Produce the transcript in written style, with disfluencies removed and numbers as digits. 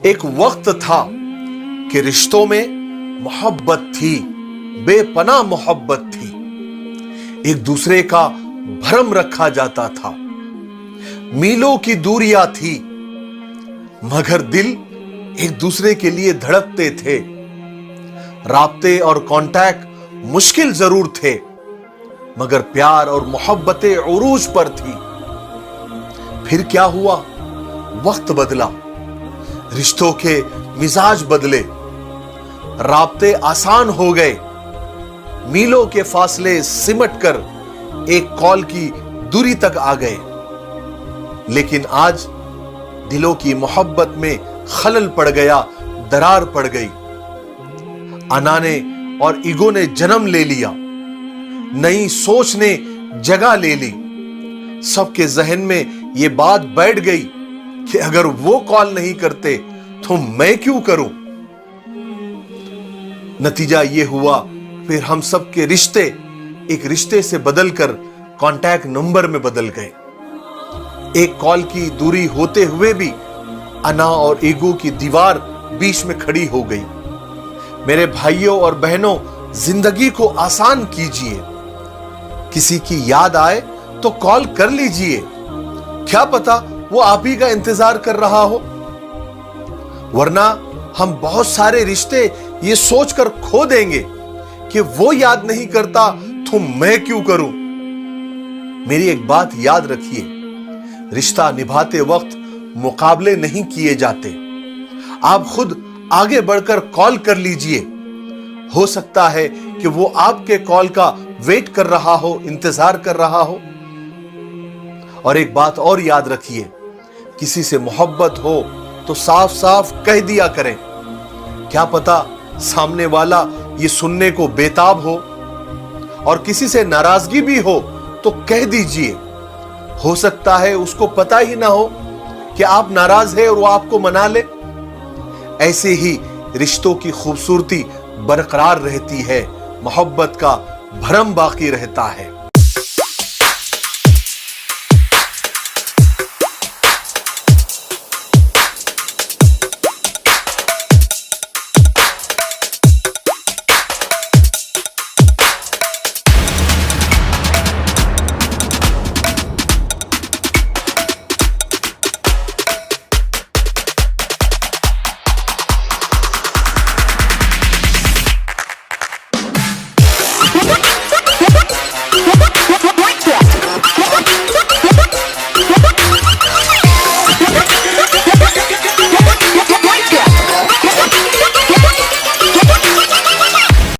एक वक्त था कि रिश्तों में मोहब्बत थी, बेपनाह मोहब्बत थी। एक दूसरे का भरम रखा जाता था, मीलों की दूरियां थी, मगर दिल एक दूसरे के लिए धड़कते थे। राब्ते और कांटेक्ट मुश्किल जरूर थे, मगर प्यार और मोहब्बतें उरूज पर थी। फिर क्या हुआ? वक्त बदला, रिश्तों के मिजाज बदले, राब्ते आसान हो गए, मीलों के फासले सिमट कर एक कॉल की दूरी तक आ गए। लेकिन आज दिलों की मोहब्बत में खलल पड़ गया, दरार पड़ गई। अनाने और ईगो ने जन्म ले लिया, नई सोच ने जगह ले ली। सबके जहन में यह बात बैठ गई कि अगर वो कॉल नहीं करते तो मैं क्यों करूं। नतीजा यह हुआ, फिर हम सबके रिश्ते एक रिश्ते से बदलकर कांटेक्ट नंबर में बदल गए। एक कॉल की दूरी होते हुए भी अना और ईगो की दीवार बीच में खड़ी हो गई। मेरे भाइयों और बहनों, जिंदगी को आसान कीजिए। किसी की याद आए तो कॉल कर लीजिए, क्या पता वो आप ही का इंतजार कर रहा हो। वरना हम बहुत सारे रिश्ते ये सोचकर खो देंगे कि वो याद नहीं करता तो मैं क्यों करूं। मेरी एक बात याद रखिए, रिश्ता निभाते वक्त मुकाबले नहीं किए जाते। आप खुद आगे बढ़कर कॉल कर लीजिए, हो सकता है कि वो आपके कॉल का वेट कर रहा हो, इंतजार कर रहा हो। और एक बात और याद रखिए, किसी से मोहब्बत हो तो साफ साफ कह दिया करें। क्या पता सामने वाला ये सुनने को बेताब हो। और किसी से नाराजगी भी हो तो कह दीजिए, हो सकता है उसको पता ही ना हो कि आप नाराज है और वो आपको मना ले। ऐसे ही रिश्तों की खूबसूरती बरकरार रहती है, मोहब्बत का भरम बाकी रहता है।